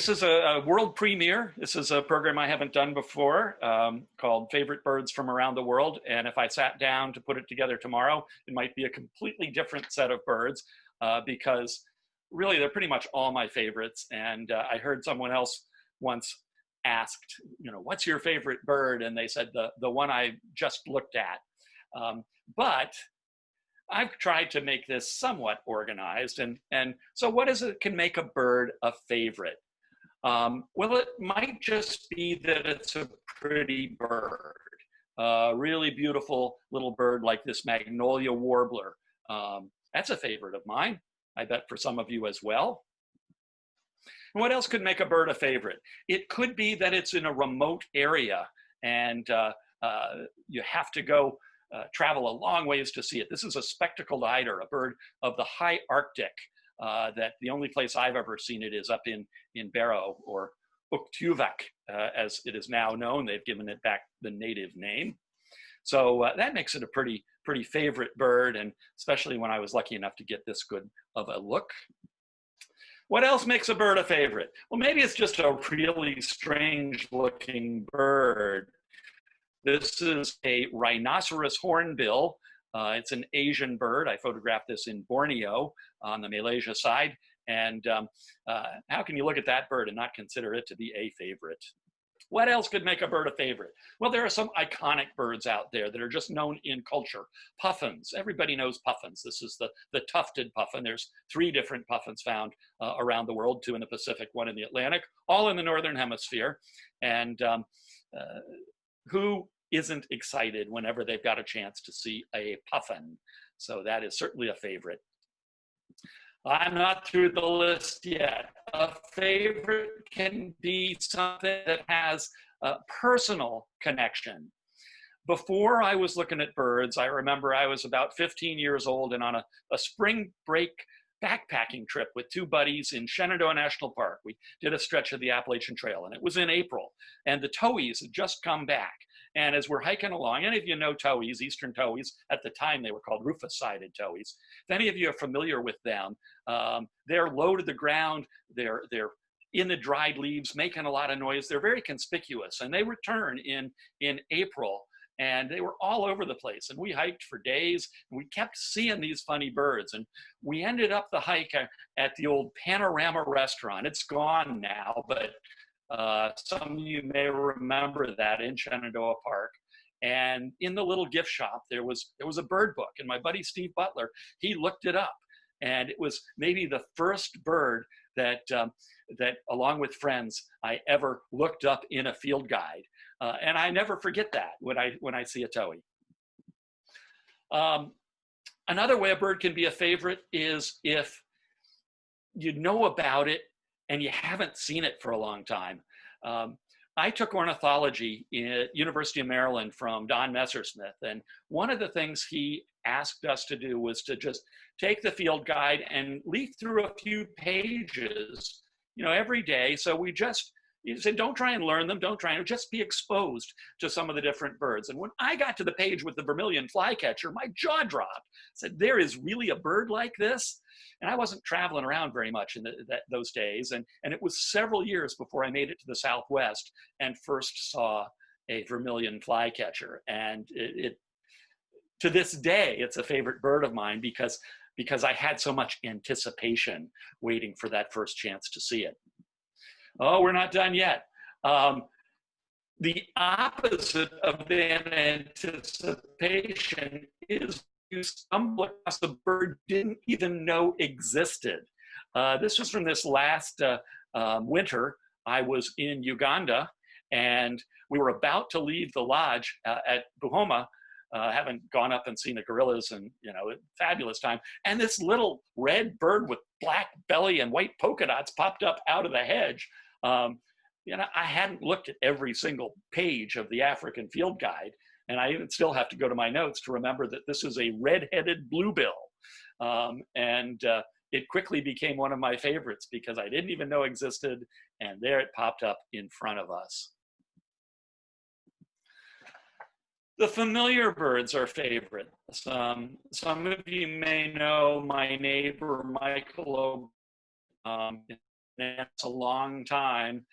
This is a world premiere. This is a program I haven't done before called Favorite Birds from Around the World. And if I sat down to put it together tomorrow, it might be a completely different set of birds because really they're pretty much all my favorites. And I heard someone else once asked, what's your favorite bird? And they said the one I just looked at. But I've tried to make this somewhat organized. And so what is it can make a bird a favorite? Well, it might just be that it's a pretty bird, a really beautiful little bird like this magnolia warbler. That's a favorite of mine. I bet for some of you as well. And what else could make a bird a favorite? It could be that it's in a remote area and you have to go travel a long ways to see it. This is a spectacled eider, a bird of the high Arctic. That the only place I've ever seen it is up in Barrow, or Uktuvak, as it is now known. They've given it back the native name. So that makes it a pretty favorite bird, and especially when I was lucky enough to get this good of a look. What else makes a bird a favorite? Well, maybe it's just a really strange looking bird. This is a rhinoceros hornbill. It's an Asian bird. I photographed this in Borneo on the Malaysia side. And how can you look at that bird and not consider it to be a favorite? What else could make a bird a favorite? Well, there are some iconic birds out there that are just known in culture. Puffins, everybody knows puffins. This is the tufted puffin. There's 3 different puffins found around the world, 2 in the Pacific, 1 in the Atlantic, all in the Northern Hemisphere. And who isn't excited whenever they've got a chance to see a puffin? So that is certainly a favorite. I'm not through the list yet. A favorite can be something that has a personal connection. Before I was looking at birds, I remember I was about 15 years old and on a spring break backpacking trip with 2 buddies in Shenandoah National Park. We did a stretch of the Appalachian Trail, and it was in April, and the towhees had just come back. And as we're hiking along, any of you know towhees, eastern towhees, at the time they were called rufous-sided towhees. If any of you are familiar with them, they're low to the ground, they're in the dried leaves, making a lot of noise. They're very conspicuous, and they return in April, and they were all over the place. And we hiked for days, and we kept seeing these funny birds. And we ended up the hike at the old Panorama restaurant. It's gone now, but some of you may remember that in Shenandoah Park. And in the little gift shop, there was a bird book. And my buddy Steve Butler, he looked it up. And it was maybe the first bird that along with friends, I ever looked up in a field guide. And I never forget that when I see a towhee. Another way a bird can be a favorite is if you know about it and you haven't seen it for a long time. I took ornithology at University of Maryland from Don Messersmith, and one of the things he asked us to do was to just take the field guide and leaf through a few pages, every day. So he said, don't try and learn them, just be exposed to some of the different birds. And when I got to the page with the vermilion flycatcher, my jaw dropped. I said, there is really a bird like this? And I wasn't traveling around very much in those days. And it was several years before I made it to the Southwest and first saw a vermilion flycatcher. And it to this day, it's a favorite bird of mine because I had so much anticipation waiting for that first chance to see it. Oh, we're not done yet. The opposite of that anticipation is you stumble across a bird you didn't even know existed. This was from this last winter. I was in Uganda, and we were about to leave the lodge at Buhoma, having gone up and seen the gorillas, and fabulous time. And this little red bird with black belly and white polka dots popped up out of the hedge. I hadn't looked at every single page of the African field guide, and I even still have to go to my notes to remember that this is a red-headed bluebill. It quickly became one of my favorites because I didn't even know existed, and there it popped up in front of us. The familiar birds are favorites. Some of you may know my neighbor, Michael, It's a long time.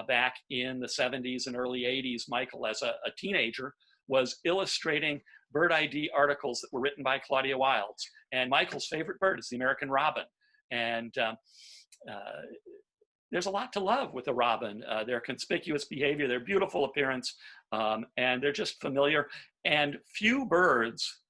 Back in the 70s and early 80s, Michael, as a teenager, was illustrating bird ID articles that were written by Claudia Wilds. And Michael's favorite bird is the American robin. And there's a lot to love with the robin. Their conspicuous behavior, their beautiful appearance, and they're just familiar. And few birds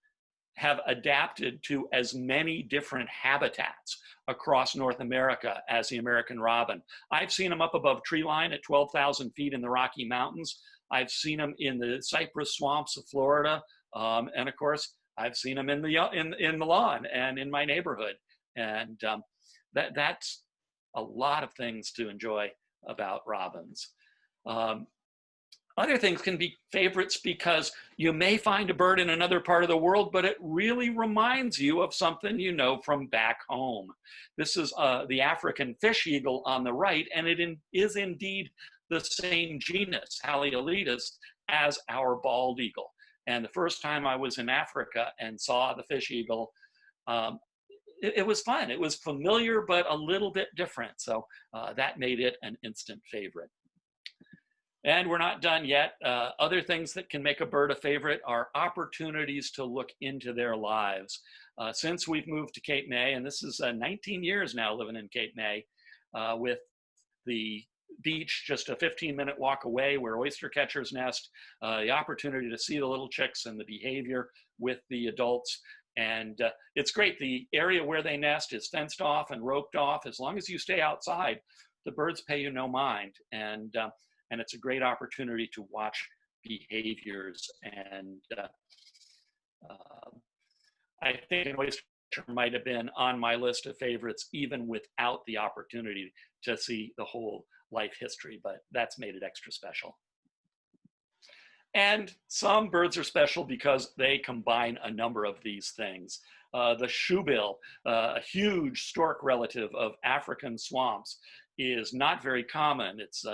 have adapted to as many different habitats across North America as the American robin. I've seen them up above tree line at 12,000 feet in the Rocky Mountains. I've seen them in the cypress swamps of Florida. And of course, I've seen them in the lawn and in my neighborhood. And that's a lot of things to enjoy about robins. Other things can be favorites because you may find a bird in another part of the world, but it really reminds you of something you know from back home. This is the African fish eagle on the right, and it is indeed the same genus, Haliolitis, as our bald eagle. And the first time I was in Africa and saw the fish eagle, it was fun. It was familiar, but a little bit different. So that made it an instant favorite. And we're not done yet. Other things that can make a bird a favorite are opportunities to look into their lives. Since we've moved to Cape May, and this is 19 years now living in Cape May, with the beach just a 15-minute walk away where oyster catchers nest, the opportunity to see the little chicks and the behavior with the adults. And it's great. The area where they nest is fenced off and roped off. As long as you stay outside, the birds pay you no mind. And it's a great opportunity to watch behaviors. And I think an oyster might have been on my list of favorites even without the opportunity to see the whole life history, but that's made it extra special. And some birds are special because they combine a number of these things. The shoebill, a huge stork relative of African swamps, is not very common. It's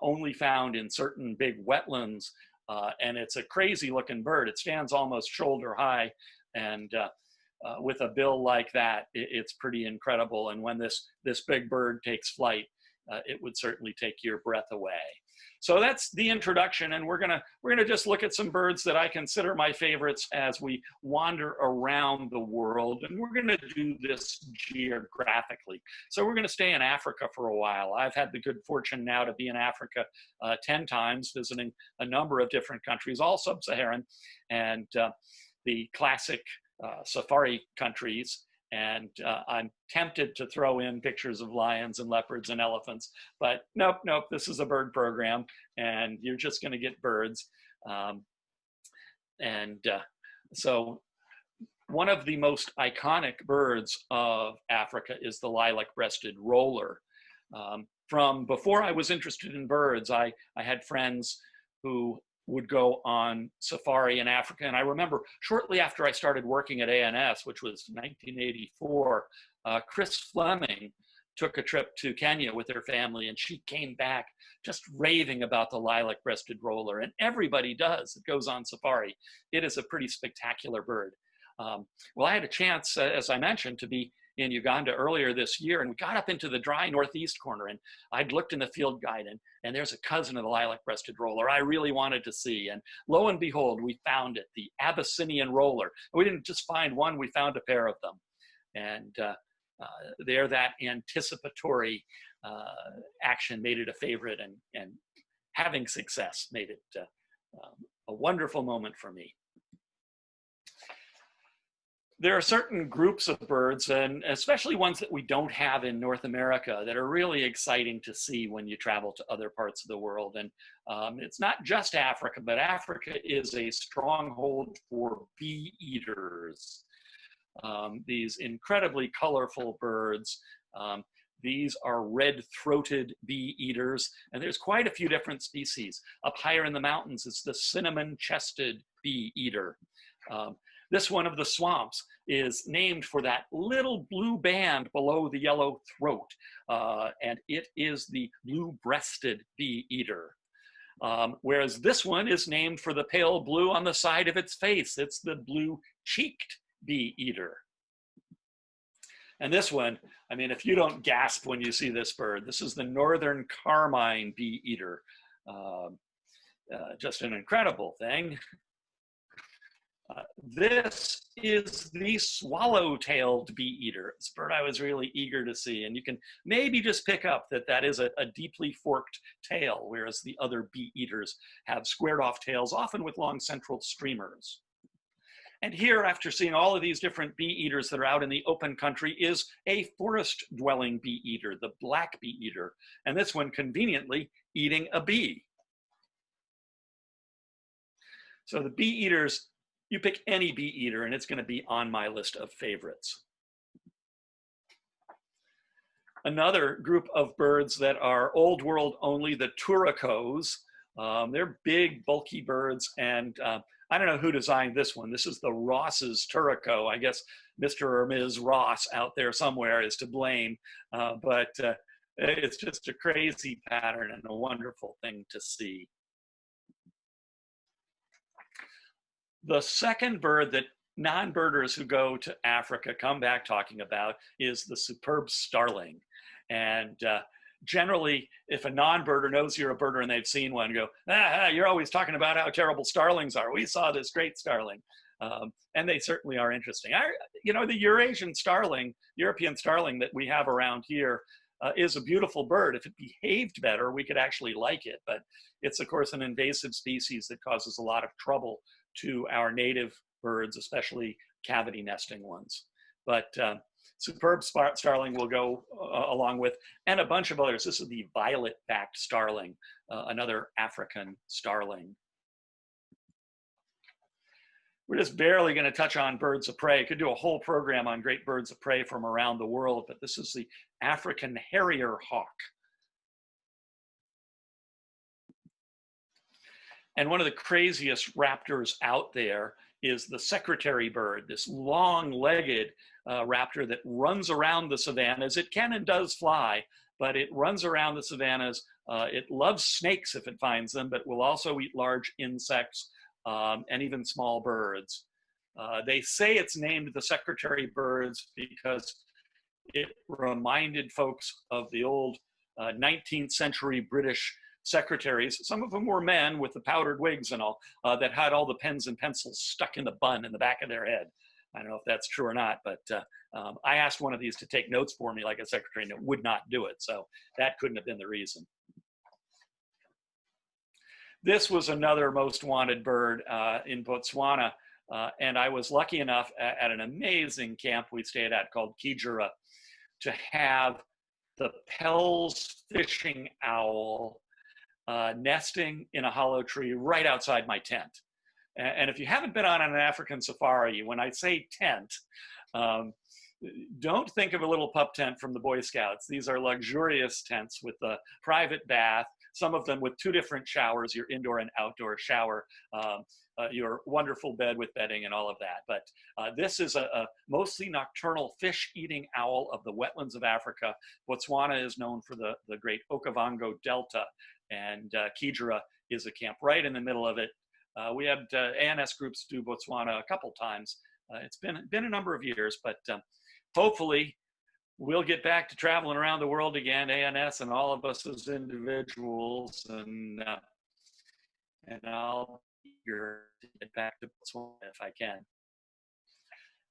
only found in certain big wetlands, and it's a crazy looking bird. It stands almost shoulder high, and with a bill like that, it's pretty incredible. And when this big bird takes flight, it would certainly take your breath away. So that's the introduction, and we're gonna just look at some birds that I consider my favorites as we wander around the world, and we're gonna do this geographically. So we're gonna stay in Africa for a while. I've had the good fortune now to be in Africa 10 times, visiting a number of different countries, all sub-Saharan, and the classic safari countries. And I'm tempted to throw in pictures of lions and leopards and elephants, but nope, this is a bird program and you're just gonna get birds. So one of the most iconic birds of Africa is the lilac-breasted roller. From before I was interested in birds, I had friends who would go on safari in Africa. And I remember shortly after I started working at ANS, which was 1984, Chris Fleming took a trip to Kenya with her family, and she came back just raving about the lilac-breasted roller. And everybody does that goes on safari. It is a pretty spectacular bird. Well, I had a chance, as I mentioned, to be in Uganda earlier this year, and we got up into the dry northeast corner, and I'd looked in the field guide, and there's a cousin of the lilac-breasted roller I really wanted to see, and lo and behold, we found it, the Abyssinian roller. We didn't just find one, we found a pair of them. And there, that anticipatory action made it a favorite, and having success made it a wonderful moment for me. There are certain groups of birds, and especially ones that we don't have in North America, that are really exciting to see when you travel to other parts of the world. And it's not just Africa, but Africa is a stronghold for bee eaters. These incredibly colorful birds. These are red-throated bee eaters, and there's quite a few different species. Up higher in the mountains, it's the cinnamon-chested bee eater. This one of the swamps is named for that little blue band below the yellow throat, and it is the blue-breasted bee eater. Whereas this one is named for the pale blue on the side of its face. It's the blue-cheeked bee eater. And this one, I mean, if you don't gasp when you see this bird, this is the northern carmine bee eater. Just an incredible thing. This is the swallow-tailed bee eater. It's a bird I was really eager to see, and you can maybe just pick up that that is a deeply forked tail, whereas the other bee eaters have squared off tails, often with long central streamers. And here, after seeing all of these different bee eaters that are out in the open country, is a forest-dwelling bee eater, the black bee eater, and this one conveniently eating a bee. So the bee eaters, you pick any bee eater and it's going to be on my list of favorites. Another group of birds that are old world only, the turacos. They're big, bulky birds, and I don't know who designed this one. This is the Ross's turaco. I guess Mr. or Ms. Ross out there somewhere is to blame, but it's just a crazy pattern and a wonderful thing to see. The second bird that non-birders who go to Africa come back talking about is the superb starling. And generally, if a non-birder knows you're a birder and they've seen one, go, you're always talking about how terrible starlings are. We saw this great starling. And they certainly are interesting. You know, the Eurasian starling, European starling that we have around here is a beautiful bird. If it behaved better, we could actually like it. But it's, of course, an invasive species that causes a lot of trouble to our native birds, especially cavity nesting ones. But superb starling will go along with, and a bunch of others. This is the violet-backed starling, another African starling. We're just barely going to touch on birds of prey. Could do a whole program on great birds of prey from around the world, but this is the African harrier hawk. And one of the craziest raptors out there is the secretary bird, this long-legged raptor that runs around the savannas. It can and does fly, but it runs around the savannas. It loves snakes if it finds them, but will also eat large insects and even small birds. They say it's named the secretary birds because it reminded folks of the old 19th century British secretaries. Some of them were men with the powdered wigs and all, that had all the pens and pencils stuck in the bun in the back of their head. I don't know if that's true or not, but I asked one of these to take notes for me like a secretary, and it would not do it. So that couldn't have been the reason. This was another most wanted bird in Botswana. And I was lucky enough at an amazing camp we stayed at called Kijura to have the Pell's fishing owl nesting in a hollow tree right outside my tent. And if you haven't been on an African safari, when I say tent, don't think of a little pup tent from the Boy Scouts. These are luxurious tents with a private bath, some of them with 2 different showers, your indoor and outdoor shower, your wonderful bed with bedding and all of that. But this is a mostly nocturnal fish-eating owl of the wetlands of Africa. Botswana is known for the great Okavango Delta, and Kijura is a camp right in the middle of it. We had ANS groups do Botswana a couple times. It's been a number of years, but hopefully we'll get back to traveling around the world again, ANS and all of us as individuals, and I'll be eager to get back to Botswana if I can.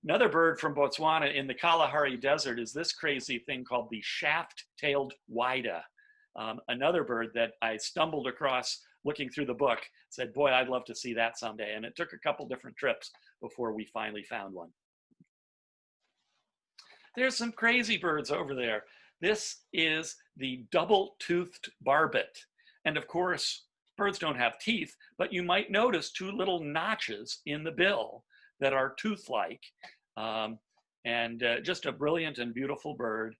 Another bird from Botswana in the Kalahari Desert is this crazy thing called the shaft-tailed wida. Another bird that I stumbled across looking through the book, said, boy, I'd love to see that someday. And it took a couple different trips before we finally found one. There's some crazy birds over there. This is the double-toothed barbet. And of course, birds don't have teeth, but you might notice 2 little notches in the bill that are tooth-like. Just a brilliant and beautiful bird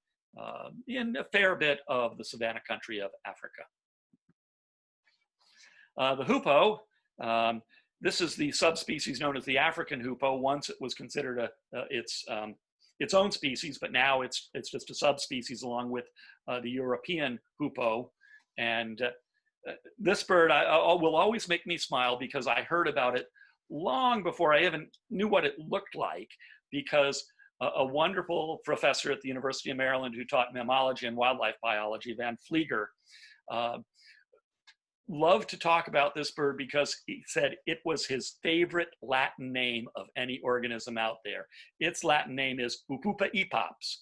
in a fair bit of the savanna country of Africa. The hoopoe, this is the subspecies known as the African hoopoe. Once it was considered its own species, but now it's just a subspecies along with the European hoopoe. And this bird will always make me smile because I heard about it long before I even knew what it looked like, because a wonderful professor at the University of Maryland who taught mammalogy and wildlife biology, Van Vlieger, loved to talk about this bird because he said it was his favorite Latin name of any organism out there. Its Latin name is Upupa epops.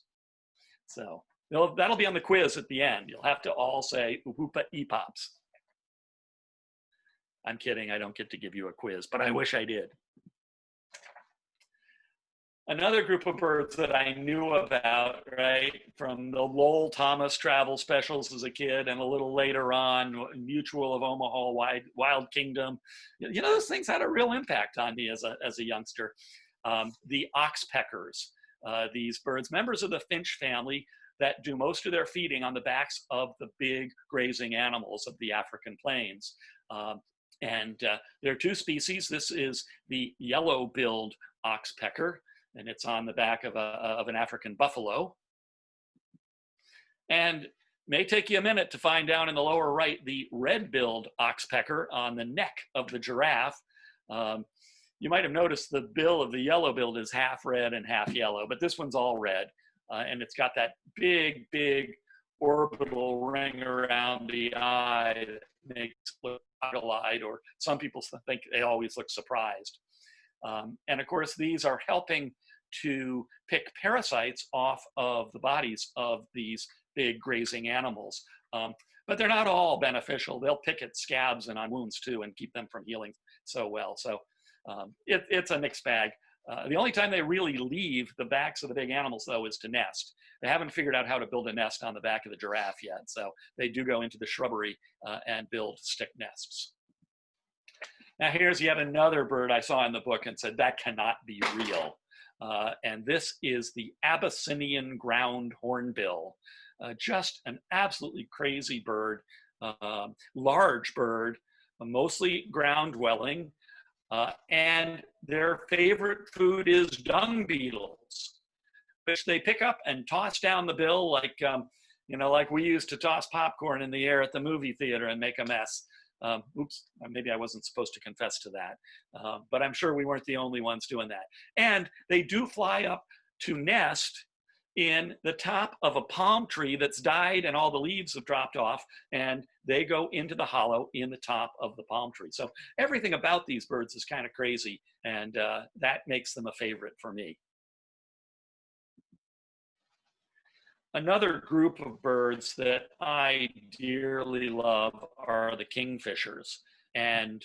So that'll be on the quiz at the end. You'll have to all say Upupa epops. I'm kidding, I don't get to give you a quiz, but I wish I did. Another group of birds that I knew about, right, from the Lowell Thomas travel specials as a kid and a little later on, Mutual of Omaha, Wild Kingdom. You know, those things had a real impact on me as a youngster. The oxpeckers, these birds, members of the finch family that do most of their feeding on the backs of the big grazing animals of the African plains. There are two species. This is the yellow-billed oxpecker, and it's on the back of an African buffalo. And may take you a minute to find down in the lower right the red-billed oxpecker on the neck of the giraffe. You might have noticed the bill of the yellow-billed is half red and half yellow, but this one's all red. And it's got that big, big orbital ring around the eye that makes it look goggle-eyed, or some people think they always look surprised. And of course, these are helping to pick parasites off of the bodies of these big grazing animals. But they're not all beneficial. They'll pick at scabs and on wounds too and keep them from healing so well. So it's a mixed bag. The only time they really leave the backs of the big animals, though, is to nest. They haven't figured out how to build a nest on the back of the giraffe yet. So they do go into the shrubbery and build stick nests. Now here's yet another bird I saw in the book and said, that cannot be real. And this is the Abyssinian ground hornbill. Just an absolutely crazy bird, large bird, mostly ground dwelling. And their favorite food is dung beetles, which they pick up and toss down the bill like, like we used to toss popcorn in the air at the movie theater and make a mess. Oops, maybe I wasn't supposed to confess to that, but I'm sure we weren't the only ones doing that. And they do fly up to nest in the top of a palm tree that's died and all the leaves have dropped off, and they go into the hollow in the top of the palm tree. So everything about these birds is kind of crazy, and that makes them a favorite for me. Another group of birds that I dearly love are the kingfishers. And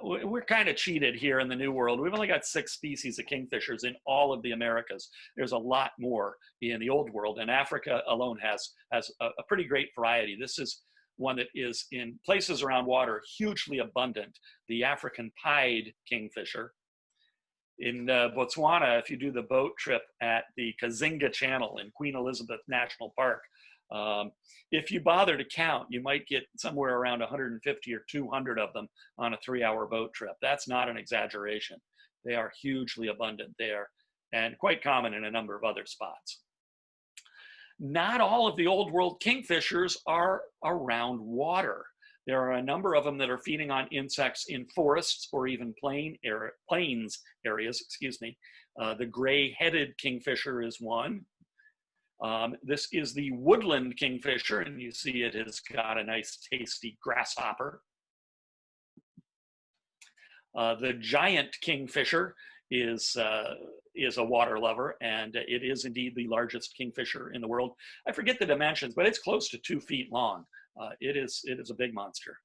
we're kind of cheated here in the New World. We've only got 6 species of kingfishers in all of the Americas. There's a lot more in the Old World, and Africa alone has a pretty great variety. This is one that is in places around water hugely abundant, the African pied kingfisher. In Botswana, if you do the boat trip at the Kazinga Channel in Queen Elizabeth National Park, if you bother to count, you might get somewhere around 150 or 200 of them on a 3-hour boat trip. That's not an exaggeration. They are hugely abundant there and quite common in a number of other spots. Not all of the Old World kingfishers are around water. There are a number of them that are feeding on insects in forests or even plains areas, The gray-headed kingfisher is one. This is the woodland kingfisher, and you see it has got a nice tasty grasshopper. The giant kingfisher is a water lover, and it is indeed the largest kingfisher in the world. I forget the dimensions, but it's close to 2 feet long. It is a big monster.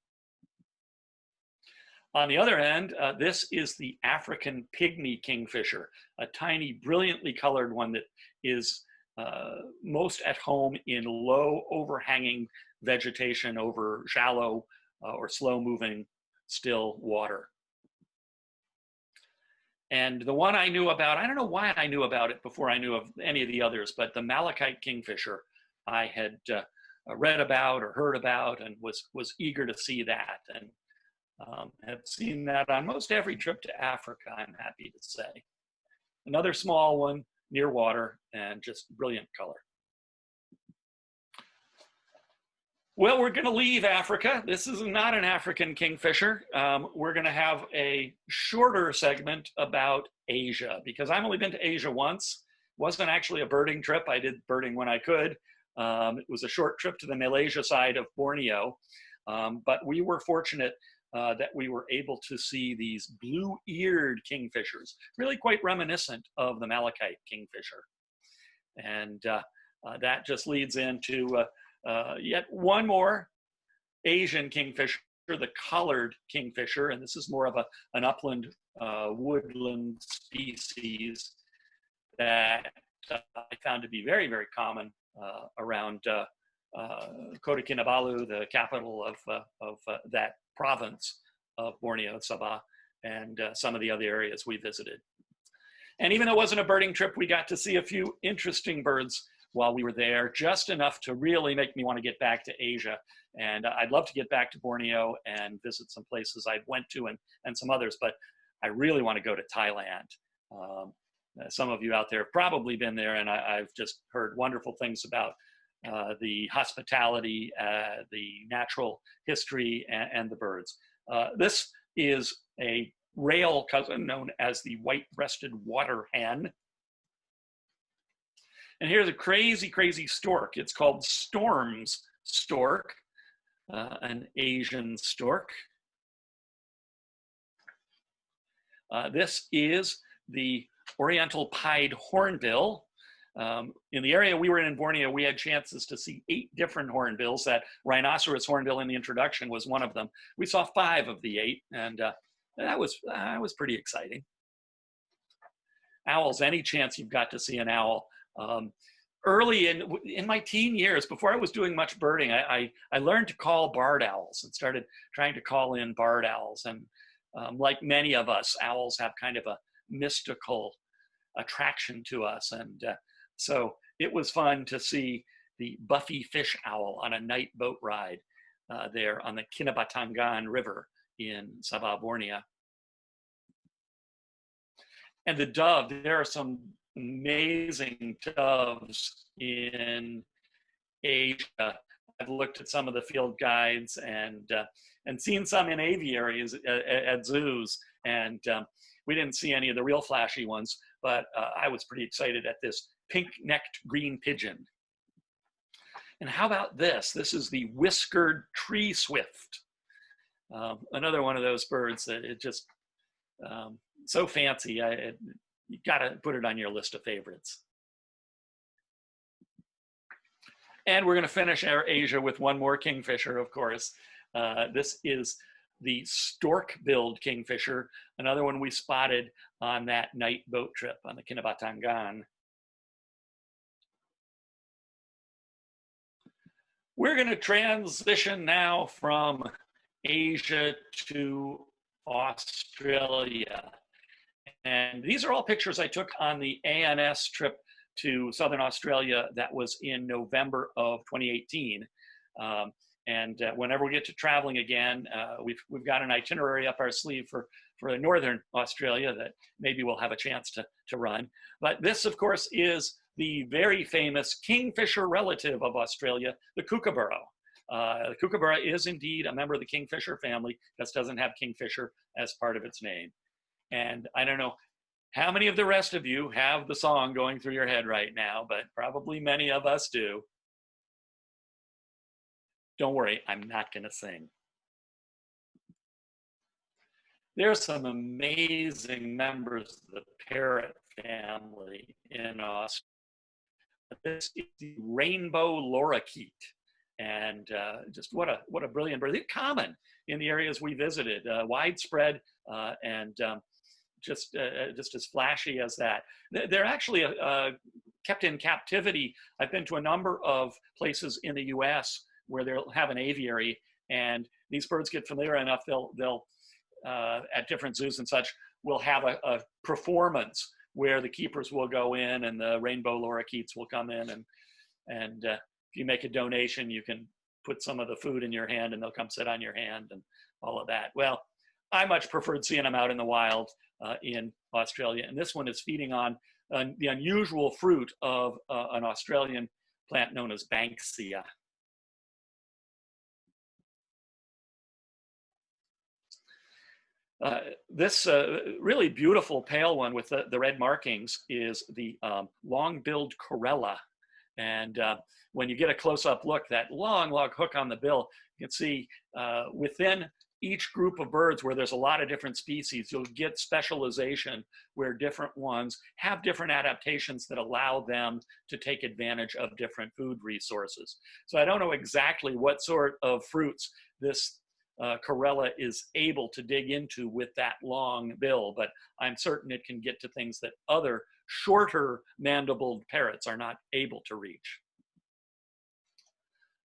On the other hand, this is the African pygmy kingfisher, a tiny, brilliantly colored one that is most at home in low, overhanging vegetation over shallow or slow-moving, still water. And the one I knew about, I don't know why I knew about it before I knew of any of the others, but the malachite kingfisher I had read about or heard about and was eager to see that, and have seen that on most every trip to Africa, I'm happy to say. Another small one near water and just brilliant color. Well, we're going to leave Africa. This is not an African kingfisher. We're going to have a shorter segment about Asia, because I've only been to Asia once, Wasn't actually a birding trip. I did birding when I could. It was a short trip to the Malaysia side of Borneo, but we were fortunate that we were able to see these blue-eared kingfishers, really quite reminiscent of the malachite kingfisher. And that just leads into yet one more Asian kingfisher, the collared kingfisher, and this is more of an upland woodland species that I found to be very, very common around Kota Kinabalu, the capital of that province of Borneo, Sabah, and some of the other areas we visited. And even though it wasn't a birding trip, we got to see a few interesting birds while we were there, just enough to really make me want to get back to Asia. And I'd love to get back to Borneo and visit some places I went to and some others, but I really want to go to Thailand. Some of you out there have probably been there, and I've just heard wonderful things about the hospitality, the natural history, and the birds. This is a rail cousin known as the white-breasted water hen. And here's a crazy, crazy stork. It's called Storm's stork, an Asian stork. This is the oriental pied hornbill. In the area we were in Borneo, we had chances to see 8 different hornbills. That rhinoceros hornbill in the introduction was one of them. We saw 5 of the 8, and that was pretty exciting. Owls, any chance you've got to see an owl. Early in my teen years, before I was doing much birding, I learned to call barred owls and started trying to call in barred owls. And like many of us, owls have kind of a mystical attraction to us. And so it was fun to see the Buffy fish owl on a night boat ride there on the Kinabatangan River in Sabah, Borneo. And the dove, there are some amazing doves in Asia. I've looked at some of the field guides and seen some in aviaries at zoos, and we didn't see any of the real flashy ones, but I was pretty excited at this pink-necked green pigeon. And how about this? This is the whiskered tree swift. Another one of those birds that it just so fancy. You gotta put it on your list of favorites. And we're gonna finish our Asia with one more kingfisher, of course. This is the stork-billed kingfisher, another one we spotted on that night boat trip on the Kinabatangan. We're gonna transition now from Asia to Australia. And these are all pictures I took on the ANS trip to Southern Australia that was in November of 2018. Whenever we get to traveling again, we've got an itinerary up our sleeve for Northern Australia that maybe we'll have a chance to run. But this, of course, is the very famous kingfisher relative of Australia, the kookaburra. The kookaburra is indeed a member of the kingfisher family, just doesn't have kingfisher as part of its name. And I don't know how many of the rest of you have the song going through your head right now, but probably many of us do. Don't worry, I'm not going to sing. There are some amazing members of the parrot family in Australia. This is the rainbow lorikeet. And just what a brilliant bird. They're common in the areas we visited, widespread and just as flashy as that. They're actually kept in captivity. I've been to a number of places in the US where they'll have an aviary, and these birds get familiar enough, they'll at different zoos and such, will have a performance where the keepers will go in and the rainbow lorikeets will come in, and if you make a donation, you can put some of the food in your hand and they'll come sit on your hand and all of that. Well, I much preferred seeing them out in the wild in Australia. And this one is feeding on the unusual fruit of an Australian plant known as Banksia. Uh, this really beautiful pale one with the red markings is the long-billed corella. And when you get a close-up look, that long hook on the bill, you can see within each group of birds where there's a lot of different species, you'll get specialization where different ones have different adaptations that allow them to take advantage of different food resources. So I don't know exactly what sort of fruits this corella is able to dig into with that long bill, but I'm certain it can get to things that other shorter mandibled parrots are not able to reach.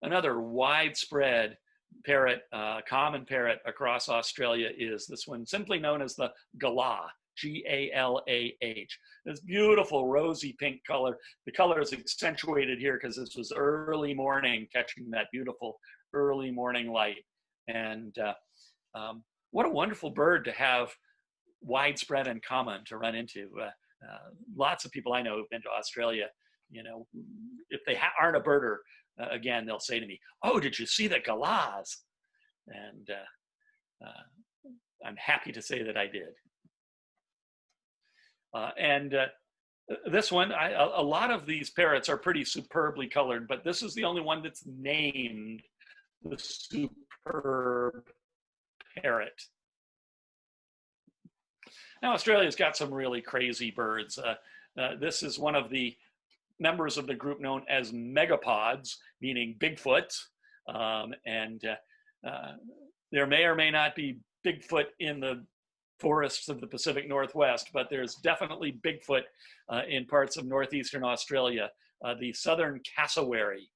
Another widespread parrot, common parrot across Australia is this one, simply known as the galah, G-A-L-A-H. This beautiful rosy pink color. The color is accentuated here because this was early morning, catching that beautiful early morning light. And what a wonderful bird to have widespread and common to run into. Lots of people I know who've been to Australia, you know, if they aren't a birder, again, they'll say to me, "Oh, did you see the galahs?" And I'm happy to say that I did. This one, a lot of these parrots are pretty superbly colored, but this is the only one that's named the superb parrot. Now, Australia's got some really crazy birds. This is one of the members of the group known as megapods, meaning Bigfoot. There may or may not be Bigfoot in the forests of the Pacific Northwest, but there's definitely Bigfoot in parts of northeastern Australia, the southern cassowary.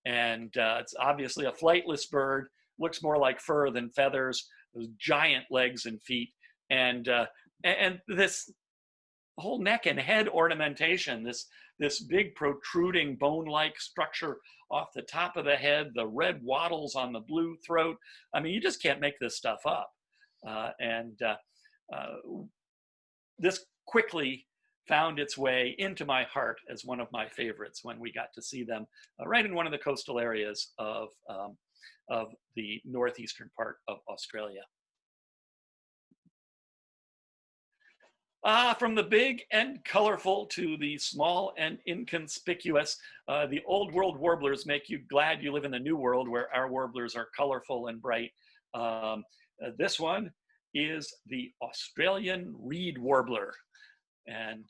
And it's obviously a flightless bird, looks more like fur than feathers, those giant legs and feet. And this whole neck and head ornamentation, this big protruding bone-like structure off the top of the head, the red wattles on the blue throat. I mean, you just can't make this stuff up. This quickly found its way into my heart as one of my favorites when we got to see them right in one of the coastal areas of the northeastern part of Australia. From the big and colorful to the small and inconspicuous, the old world warblers make you glad you live in the new world where our warblers are colorful and bright. This one is the Australian reed warbler. And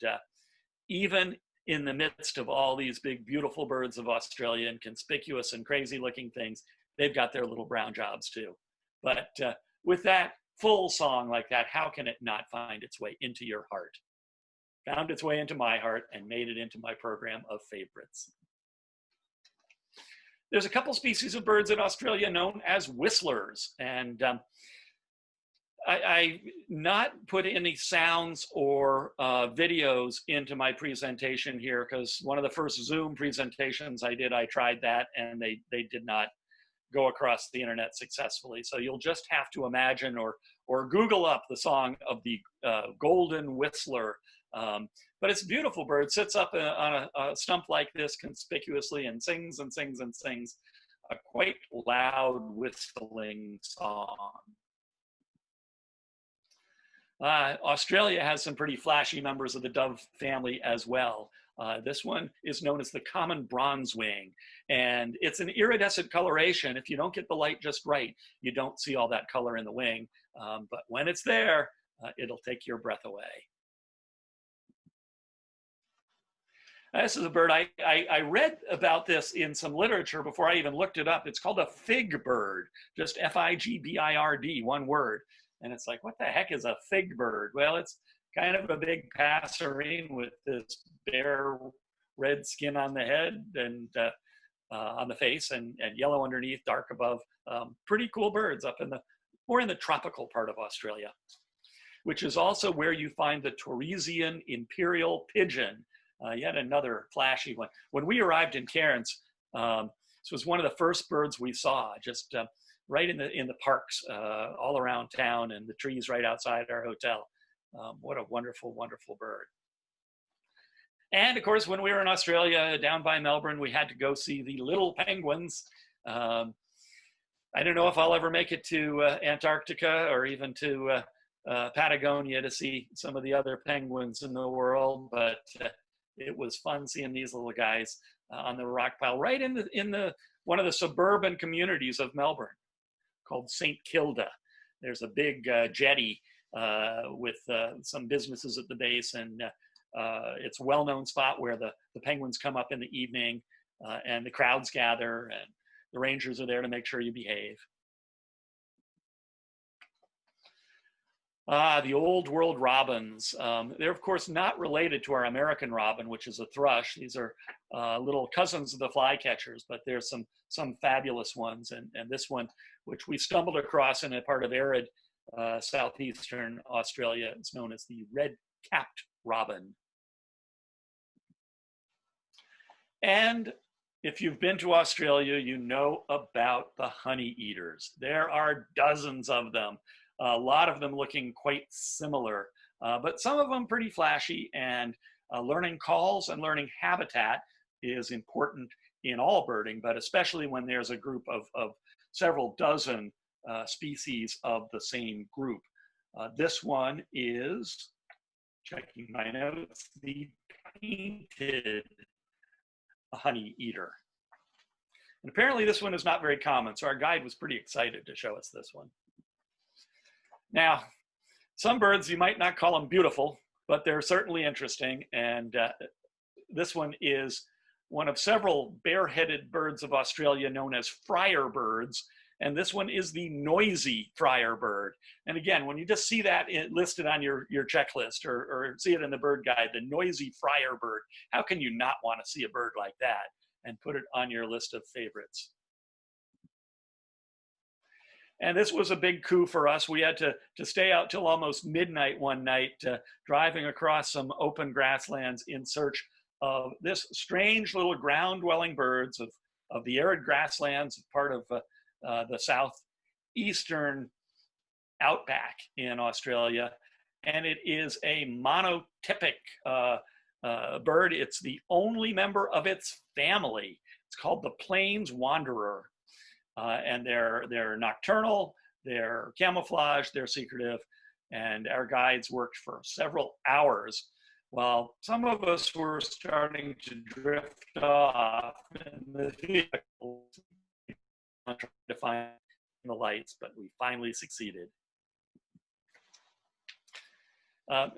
even in the midst of all these big, beautiful birds of Australia and conspicuous and crazy looking things, they've got their little brown jobs too. But with that full song like that, how can it not find its way into your heart? Found its way into my heart and made it into my program of favorites. There's a couple species of birds in Australia known as whistlers. And I not put any sounds or videos into my presentation here because one of the first Zoom presentations I did, I tried that and they did not go across the internet successfully. So you'll just have to imagine or Google up the song of the golden whistler. But it's a beautiful bird, sits up on a stump like this conspicuously and sings and sings and sings a quite loud whistling song. Australia has some pretty flashy members of the dove family as well. This one is known as the common bronzewing, and it's an iridescent coloration. If you don't get the light just right, you don't see all that color in the wing, but when it's there, it'll take your breath away. This is a bird, I read about this in some literature before I even looked it up. It's called a fig bird, just F-I-G-B-I-R-D, one word. And it's like, what the heck is a fig bird? Well, it's kind of a big passerine with this bare red skin on the head and on the face and yellow underneath, dark above. Pretty cool birds up more in the tropical part of Australia, which is also where you find the Torresian imperial pigeon, yet another flashy one. When we arrived in Cairns, this was one of the first birds we saw, just right in the parks all around town and the trees right outside our hotel. What a wonderful, wonderful bird. And of course, when we were in Australia, down by Melbourne, we had to go see the little penguins. I don't know if I'll ever make it to Antarctica or even to Patagonia to see some of the other penguins in the world, but it was fun seeing these little guys on the rock pile right in the one of the suburban communities of Melbourne called St. Kilda. There's a big jetty with some businesses at the base, and it's a well-known spot where the penguins come up in the evening and the crowds gather, and the rangers are there to make sure you behave. The old world robins. They're of course not related to our American robin, which is a thrush. These are little cousins of the flycatchers, but there's some fabulous ones. And this one, which we stumbled across in a part of arid southeastern Australia, is known as the red-capped robin. And if you've been to Australia, you know about the honey eaters. There are dozens of them. A lot of them looking quite similar, but some of them pretty flashy, and learning calls and learning habitat is important in all birding, but especially when there's a group of several dozen species of the same group. This one is, checking my notes, the painted honey eater. And apparently this one is not very common, so our guide was pretty excited to show us this one. Now, some birds, you might not call them beautiful, but they're certainly interesting. And this one is one of several bare-headed birds of Australia known as friar birds. And this one is the noisy friar bird. And again, when you just see that listed on your checklist or see it in the bird guide, the noisy friar bird, how can you not want to see a bird like that and put it on your list of favorites? And this was a big coup for us. We had to stay out till almost midnight one night, driving across some open grasslands in search of this strange little ground-dwelling birds of the arid grasslands, part of the southeastern outback in Australia. And it is a monotypic bird. It's the only member of its family. It's called the plains wanderer. And they're nocturnal, they're camouflaged, they're secretive, and our guides worked for several hours while some of us were starting to drift off in the vehicle to find the lights, but we finally succeeded.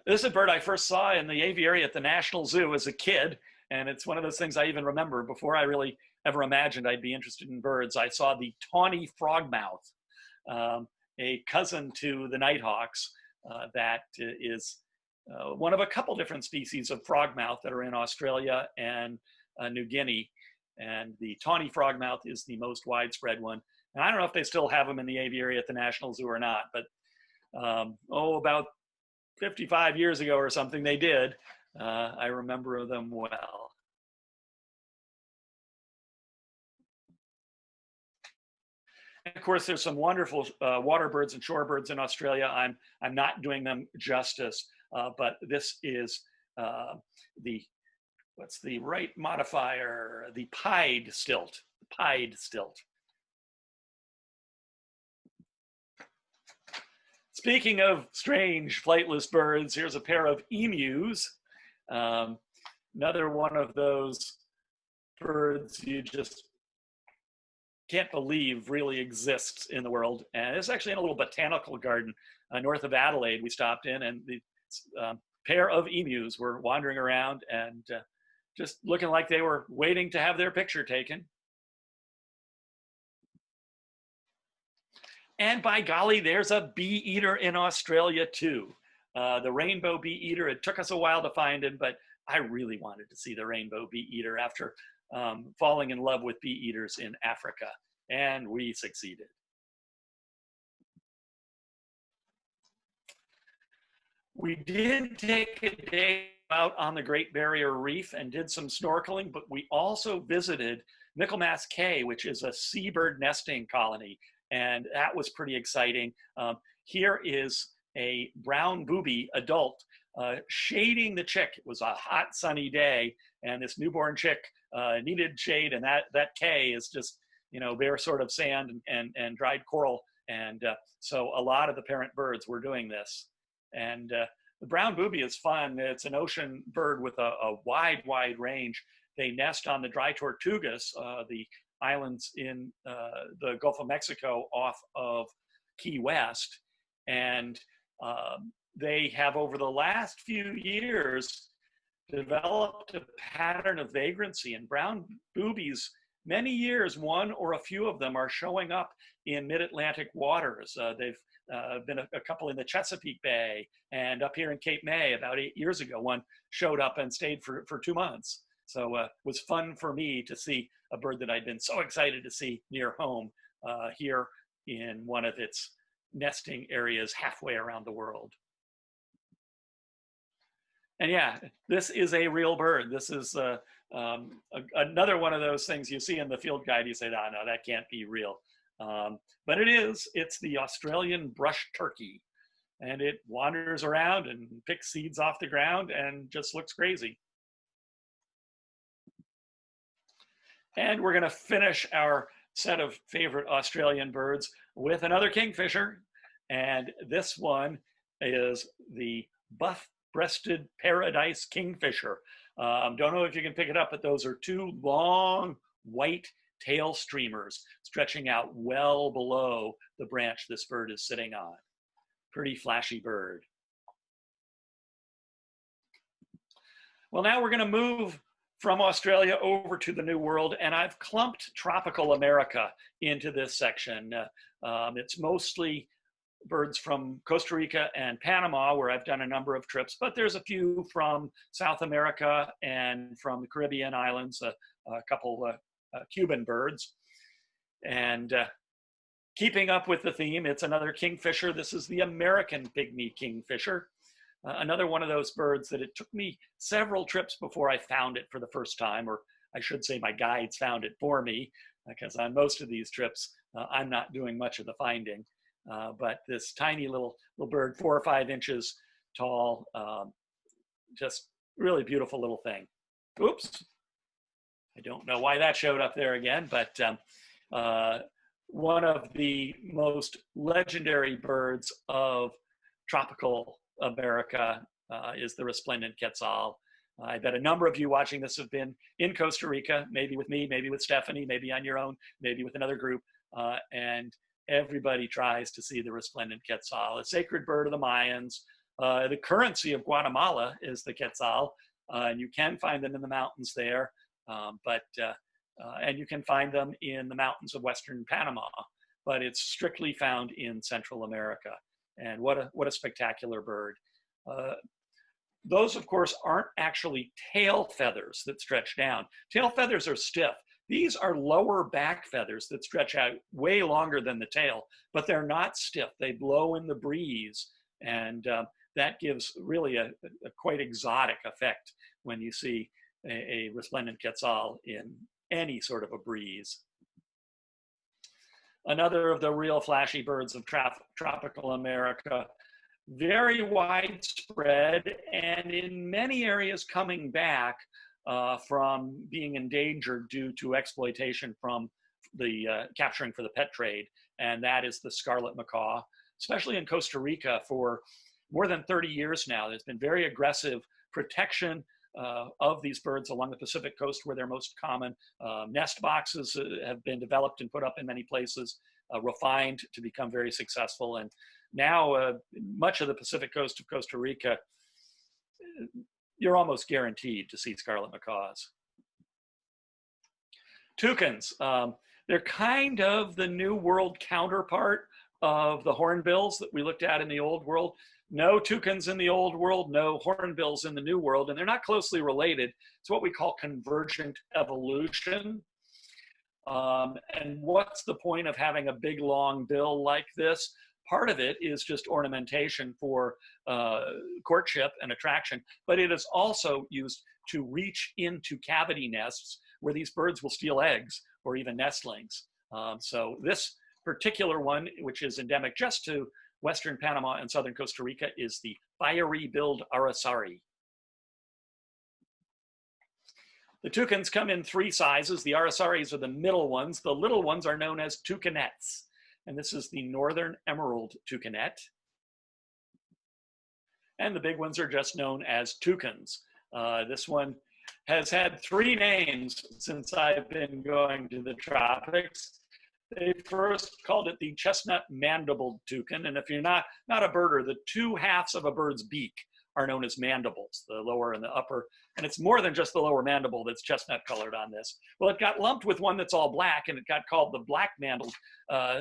This is a bird I first saw in the aviary at the National Zoo as a kid, and it's one of those things I even remember before I really ever imagined I'd be interested in birds. I saw the tawny frogmouth, a cousin to the nighthawks that is one of a couple different species of frogmouth that are in Australia and New Guinea. And the tawny frogmouth is the most widespread one. And I don't know if they still have them in the aviary at the National Zoo or not, but about 55 years ago or something they did. I remember them well. And of course, there's some wonderful water birds and shorebirds in Australia. I'm not doing them justice, but this is what's the right modifier? The pied stilt. Pied stilt. Speaking of strange flightless birds, here's a pair of emus. Another one of those birds you just can't believe really exists in the world. And it's actually in a little botanical garden north of Adelaide we stopped in, and the pair of emus were wandering around and just looking like they were waiting to have their picture taken. And by golly, there's a bee eater in Australia too. The rainbow bee eater. It took us a while to find him, but I really wanted to see the rainbow bee eater after falling in love with bee eaters in Africa, and we succeeded. We did take a day out on the Great Barrier Reef and did some snorkeling, but we also visited Michaelmas Cay, which is a seabird nesting colony, and that was pretty exciting. Here is a brown booby adult shading the chick. It was a hot sunny day, and this newborn chick needed shade, and that cay is just, bare sort of sand and dried coral, and so a lot of the parent birds were doing this. And the brown booby is fun. It's an ocean bird with a wide, wide range. They nest on the dry tortugas, the islands in the Gulf of Mexico off of Key West. And they have, over the last few years, developed a pattern of vagrancy. And brown boobies, many years, one or a few of them are showing up in mid-Atlantic waters. They've been a couple in the Chesapeake Bay, and up here in Cape May about 8 years ago, one showed up and stayed for 2 months. So it was fun for me to see a bird that I'd been so excited to see near home here in one of its nesting areas halfway around the world. And yeah, this is a real bird. This is another one of those things you see in the field guide. You say, oh, no, that can't be real. But it is. It's the Australian brush turkey. And it wanders around and picks seeds off the ground and just looks crazy. And we're going to finish our set of favorite Australian birds with another kingfisher. And this one is the buff-breasted paradise kingfisher. Don't know if you can pick it up, but those are two long white tail streamers stretching out well below the branch this bird is sitting on. Pretty flashy bird. Well, now we're going to move from Australia over to the New World, and I've clumped tropical America into this section. It's mostly birds from Costa Rica and Panama, where I've done a number of trips, but there's a few from South America and from the Caribbean islands, a couple Cuban birds. And keeping up with the theme, it's another kingfisher. This is the American pygmy kingfisher. Another one of those birds that it took me several trips before I found it for the first time, or I should say my guides found it for me, because on most of these trips, I'm not doing much of the finding. But this tiny little bird, 4 or 5 inches tall, just really beautiful little thing. Oops. I don't know why that showed up there again, but one of the most legendary birds of tropical America is the resplendent quetzal. I bet a number of you watching this have been in Costa Rica, maybe with me, maybe with Stephanie, maybe on your own, maybe with another group, and everybody tries to see the resplendent quetzal, a sacred bird of the Mayans. The currency of Guatemala is the quetzal, and you can find them in the mountains there, and you can find them in the mountains of Western Panama, but it's strictly found in Central America. And what a spectacular bird. Those, of course, aren't actually tail feathers that stretch down. Tail feathers are stiff. These are lower back feathers that stretch out way longer than the tail, but they're not stiff. They blow in the breeze, and that gives really a quite exotic effect when you see a resplendent quetzal in any sort of a breeze. Another of the real flashy birds of tropical America, very widespread and in many areas coming back from being endangered due to exploitation from the capturing for the pet trade, and that is the scarlet macaw, especially in Costa Rica for more than 30 years now. There's been very aggressive protection of these birds along the Pacific coast where they're most common. Nest boxes have been developed and put up in many places, refined to become very successful. And now much of the Pacific coast of Costa Rica, you're almost guaranteed to see scarlet macaws. Toucans, they're kind of the New World counterpart of the hornbills that we looked at in the Old World. No toucans in the Old World, no hornbills in the New World, and they're not closely related. It's what we call convergent evolution. And what's the point of having a big long bill like this? Part of it is just ornamentation for courtship and attraction, but it is also used to reach into cavity nests where these birds will steal eggs or even nestlings. So this particular one, which is endemic just to Western Panama and Southern Costa Rica, is the fiery-billed aracari. The toucans come in 3 sizes. The aracaris are the middle ones. The little ones are known as toucanettes. And this is the northern emerald toucanet. and the big ones are just known as toucans. This one has had 3 names since I've been going to the tropics. They first called it the chestnut mandibled toucan, and if you're not a birder, the 2 halves of a bird's beak are known as mandibles, the lower and the upper, and it's more than just the lower mandible that's chestnut colored on this. Well, it got lumped with one that's all black, and it got called the black mandibled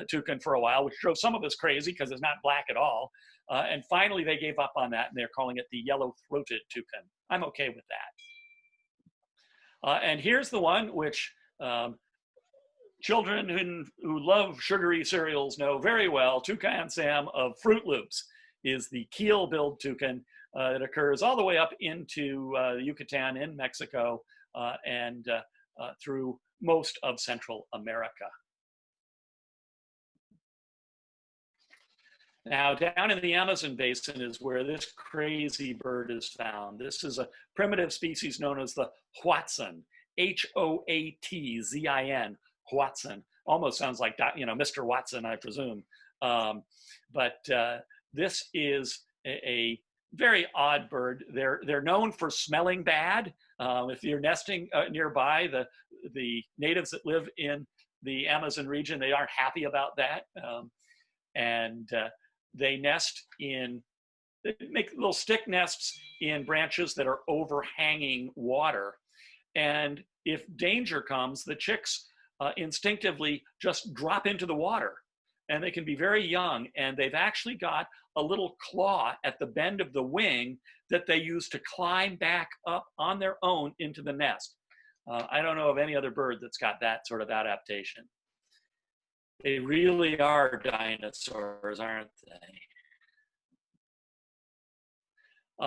toucan for a while, which drove some of us crazy because it's not black at all. And finally, they gave up on that, and they're calling it the yellow-throated toucan. I'm okay with that. And here's the one which children who love sugary cereals know very well. Toucan Sam of Fruit Loops is the keel-billed toucan that occurs all the way up into Yucatan in Mexico and through most of Central America. Now, down in the Amazon basin is where this crazy bird is found. This is a primitive species known as the Hoatzin, H-O-A-T-Z-I-N, Hoatzin. Almost sounds like, Mr. Watson, I presume. But this is a very odd bird. They're known for smelling bad. If you're nesting nearby, the natives that live in the Amazon region, they aren't happy about that. They make little stick nests in branches that are overhanging water. And if danger comes, the chicks instinctively just drop into the water. And they can be very young, and they've actually got a little claw at the bend of the wing that they use to climb back up on their own into the nest. I don't know of any other bird that's got that sort of adaptation. They really are dinosaurs, aren't they?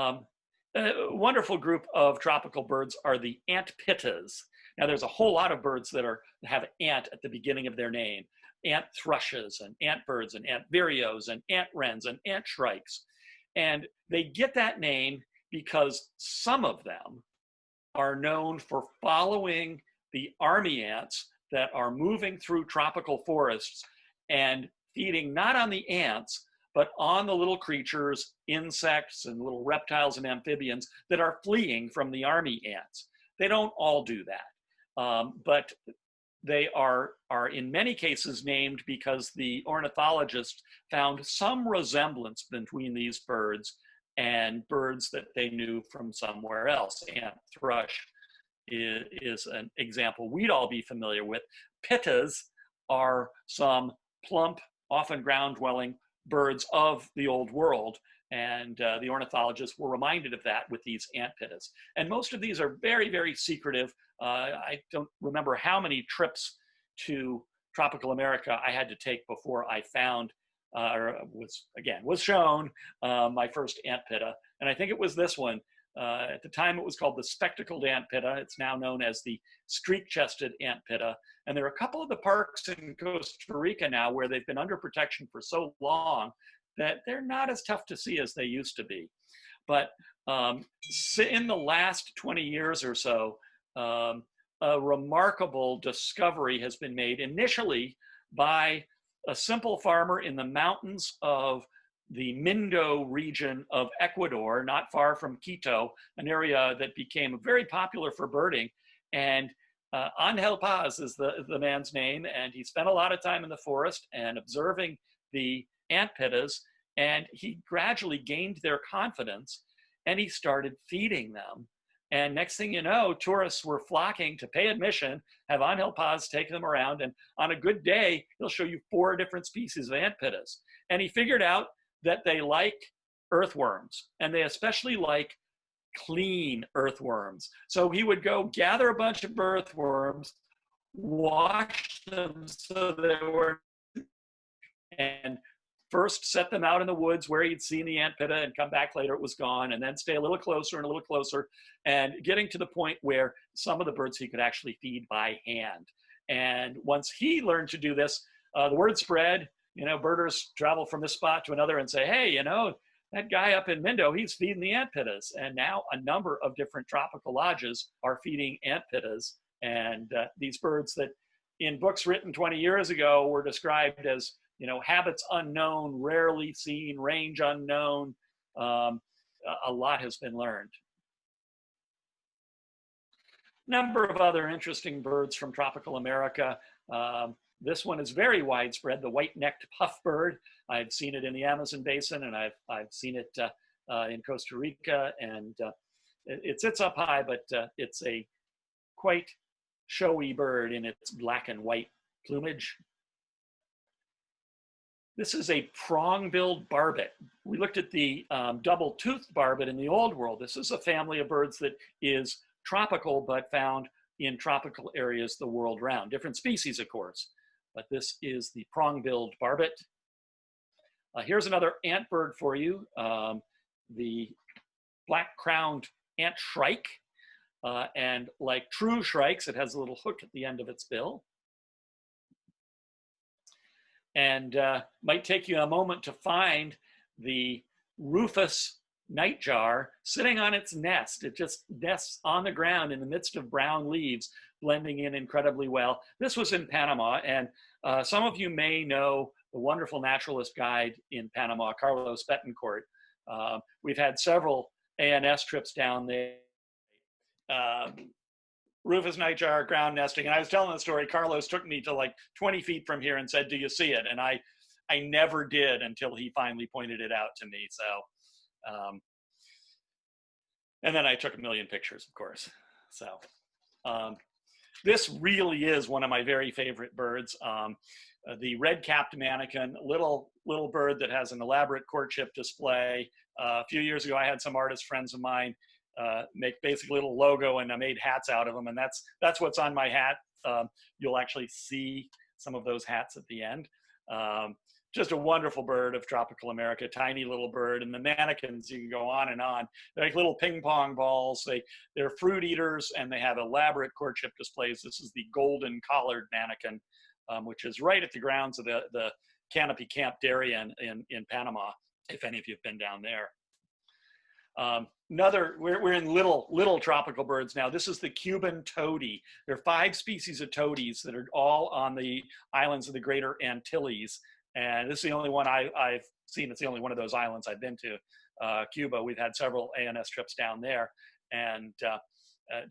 A wonderful group of tropical birds are the ant pittas. Now, there's a whole lot of birds that have ant at the beginning of their name. Ant thrushes and ant birds and ant vireos and ant wrens and ant shrikes. And they get that name because some of them are known for following the army ants that are moving through tropical forests and feeding not on the ants, but on the little creatures, insects and little reptiles and amphibians that are fleeing from the army ants. They don't all do that, but they are in many cases named because the ornithologists found some resemblance between these birds and birds that they knew from somewhere else. Ant thrush is an example we'd all be familiar with. Pittas are some plump, often ground-dwelling birds of the old world, and the ornithologists were reminded of that with these ant pittas. And most of these are very, very secretive. I don't remember how many trips to tropical America I had to take before I found, was shown my first ant pitta. And I think it was this one. At the time, it was called the spectacled ant pitta. It's now known as the streak-chested ant pitta. And there are a couple of the parks in Costa Rica now where they've been under protection for so long that they're not as tough to see as they used to be. But in the last 20 years or so, a remarkable discovery has been made initially by a simple farmer in the mountains of the Mindo region of Ecuador, not far from Quito, an area that became very popular for birding. And Angel Paz is the man's name, and he spent a lot of time in the forest and observing the ant pittas, and he gradually gained their confidence, and he started feeding them. And next thing you know, tourists were flocking to pay admission, have Angel Paz take them around, and on a good day, he'll show you 4 different species of ant pittas. And he figured out that they like earthworms, and they especially like clean earthworms. So he would go gather a bunch of earthworms, wash them so they were, and first set them out in the woods where he'd seen the ant pitta and come back later, it was gone, and then stay a little closer and a little closer, and getting to the point where some of the birds he could actually feed by hand. And once he learned to do this, the word spread. Birders travel from this spot to another and say, hey, that guy up in Mindo, he's feeding the ant pittas. And now a number of different tropical lodges are feeding ant pittas. And these birds that in books written 20 years ago were described as, habits unknown, rarely seen, range unknown, a lot has been learned. Number of other interesting birds from tropical America. This one is very widespread, the white-necked puffbird. I've seen it in the Amazon basin, and I've seen it in Costa Rica, and it sits up high, but it's a quite showy bird in its black and white plumage. This is a prong-billed barbet. We looked at the double-toothed barbet in the Old World. This is a family of birds that is tropical, but found in tropical areas the world round. Different species, of course, but this is the prong-billed barbet. Here's another ant bird for you, the black-crowned ant shrike. And like true shrikes, it has a little hook at the end of its bill. And might take you a moment to find the rufous nightjar sitting on its nest. It just nests on the ground in the midst of brown leaves, blending in incredibly well. This was in Panama, and some of you may know the wonderful naturalist guide in Panama, Carlos Betancourt. We've had several ANS trips down there. Rufous nightjar, ground nesting. And I was telling the story, Carlos took me to like 20 feet from here and said, "Do you see it?" And I never did until he finally pointed it out to me. So, and then I took a million pictures, of course. So this really is one of my very favorite birds. The red-capped manakin, little bird that has an elaborate courtship display. A few years ago, I had some artist friends of mine make basically a little logo, and I made hats out of them, and that's what's on my hat. You'll actually see some of those hats at the end. Just a wonderful bird of tropical America, tiny little bird. And the manakins, you can go on and on. They're like little ping pong balls. They're fruit eaters, and they have elaborate courtship displays. This is the golden collared manakin, which is right at the grounds of the Canopy Camp Darien in Panama, if any of you have been down there. We're in little tropical birds now. This is the Cuban toady. There are 5 species of toadies that are all on the islands of the Greater Antilles. And this is the only one I've seen. It's the only one of those islands I've been to, Cuba. We've had several ANS trips down there, and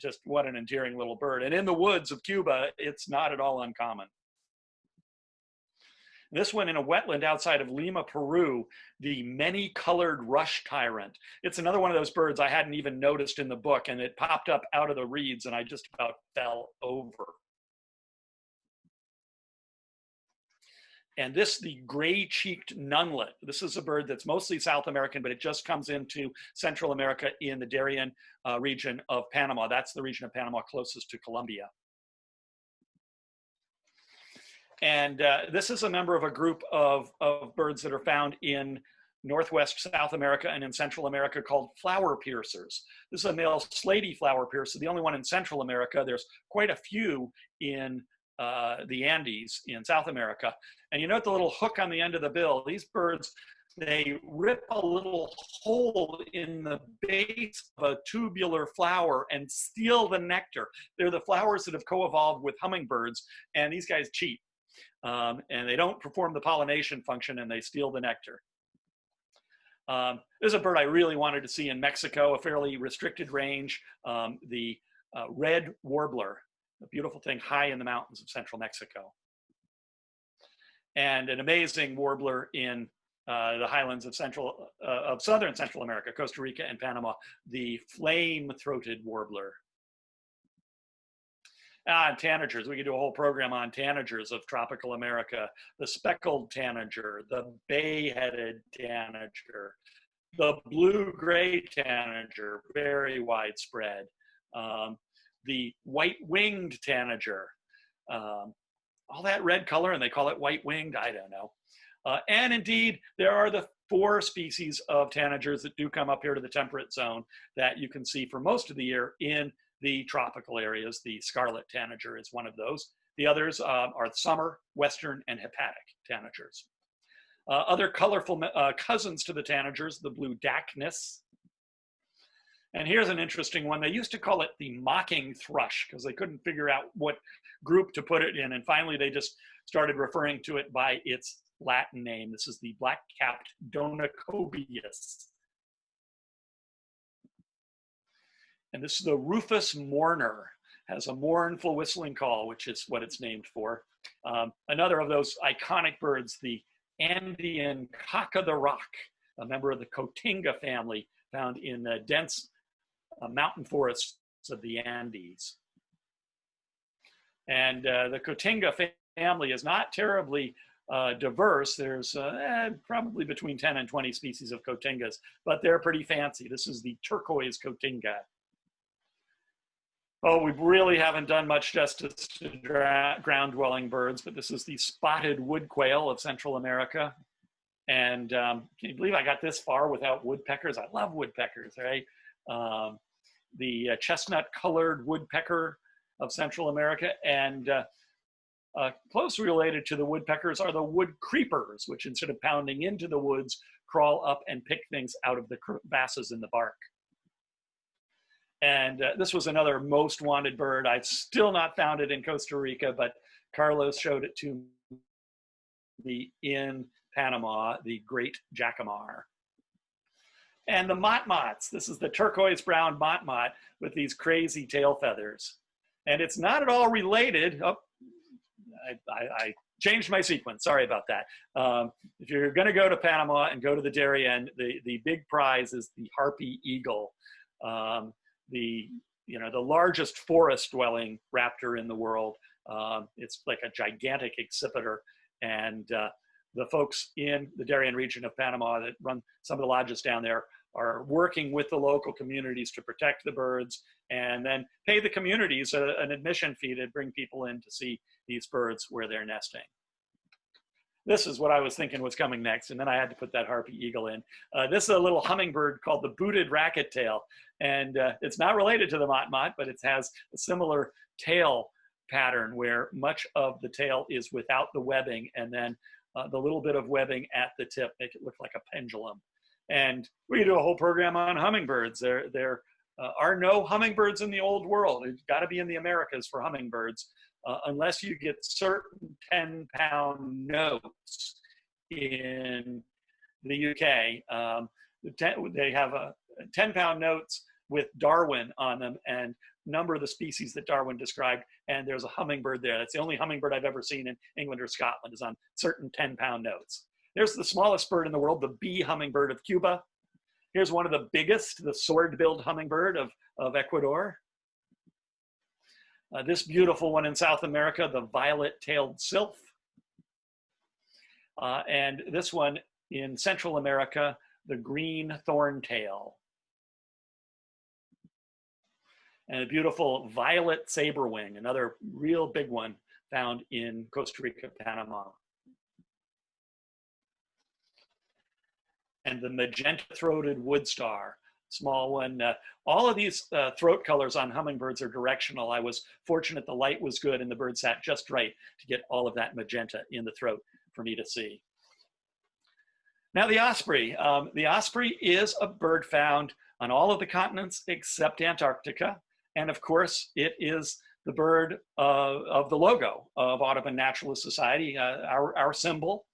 just what an endearing little bird. And in the woods of Cuba, it's not at all uncommon. This one in a wetland outside of Lima, Peru, the many-colored rush tyrant. It's another one of those birds I hadn't even noticed in the book, and it popped up out of the reeds, and I just about fell over. And this, the gray-cheeked nunlet. This is a bird that's mostly South American, but it just comes into Central America in the Darien region of Panama. That's the region of Panama closest to Colombia. And this is a member of a group of birds that are found in Northwest South America and in Central America called flower piercers. This is a male slaty flower piercer, the only one in Central America. There's quite a few in the Andes in South America. And you note the little hook on the end of the bill. These birds, they rip a little hole in the base of a tubular flower and steal the nectar. They're the flowers that have co-evolved with hummingbirds, and these guys cheat. And they don't perform the pollination function, and they steal the nectar. There's a bird I really wanted to see in Mexico, a fairly restricted range, the red warbler, a beautiful thing high in the mountains of central Mexico. And an amazing warbler in the highlands of southern Central America, Costa Rica and Panama, the flame-throated warbler. And tanagers, we could do a whole program on tanagers of tropical America. The speckled tanager, the bay-headed tanager, the blue-gray tanager, very widespread. The white-winged tanager, all that red color, and they call it white-winged, I don't know. And indeed, there are the 4 species of tanagers that do come up here to the temperate zone that you can see for most of the year in the tropical areas. The scarlet tanager is one of those. The others are summer, western, and hepatic tanagers. Other colorful cousins to the tanagers, the blue dacnus. And here's an interesting one. They used to call it the mocking thrush because they couldn't figure out what group to put it in. And finally, they just started referring to it by its Latin name. This is the black-capped Donacobius. And this is the rufous mourner, has a mournful whistling call, which is what it's named for. Another of those iconic birds, the Andean cock of the rock, a member of the Cotinga family, found in the dense mountain forests of the Andes. And the Cotinga family is not terribly diverse. There's probably between 10 and 20 species of Cotingas, but they're pretty fancy. This is the turquoise Cotinga. Oh, we really haven't done much justice to ground-dwelling birds, but this is the spotted wood quail of Central America. And can you believe I got this far without woodpeckers? I love woodpeckers, right? The chestnut-colored woodpecker of Central America, and closely related to the woodpeckers are the wood creepers, which instead of pounding into the woods, crawl up and pick things out of the crevasses in the bark. And this was another most wanted bird. I've still not found it in Costa Rica, but Carlos showed it to me in Panama, the great jacamar. And the motmots. This is the turquoise brown motmot with these crazy tail feathers. And it's not at all related. Oh, I changed my sequence. Sorry about that. If you're going to go to Panama and go to the Darien, the big prize is the harpy eagle. The largest forest-dwelling raptor in the world. It's like a gigantic accipiter, and the folks in the Darien region of Panama that run some of the lodges down there are working with the local communities to protect the birds, and then pay the communities an admission fee to bring people in to see these birds where they're nesting. This is what I was thinking was coming next, and then I had to put that harpy eagle in. This is a little hummingbird called the booted racket-tail, and it's not related to the motmot, but it has a similar tail pattern where much of the tail is without the webbing, and then the little bit of webbing at the tip make it look like a pendulum. And we could do a whole program on hummingbirds. There are no hummingbirds in the old world. It's got to be in the Americas for hummingbirds. Unless you get certain 10-pound notes in the UK. They have 10-pound notes with Darwin on them and a number of the species that Darwin described, and there's a hummingbird there. That's the only hummingbird I've ever seen in England or Scotland, is on certain 10-pound notes. There's the smallest bird in the world, the bee hummingbird of Cuba. Here's one of the biggest, the sword-billed hummingbird of Ecuador. This beautiful one in South America, the violet-tailed sylph. And this one in Central America, the green thorntail. And a beautiful violet saberwing, another real big one found in Costa Rica, Panama. And the magenta-throated woodstar, small one. All of these throat colors on hummingbirds are directional. I was fortunate the light was good and the bird sat just right to get all of that magenta in the throat for me to see. Now the osprey. The osprey is a bird found on all of the continents except Antarctica. And of course, it is the bird of the logo of Audubon Naturalist Society, our symbol.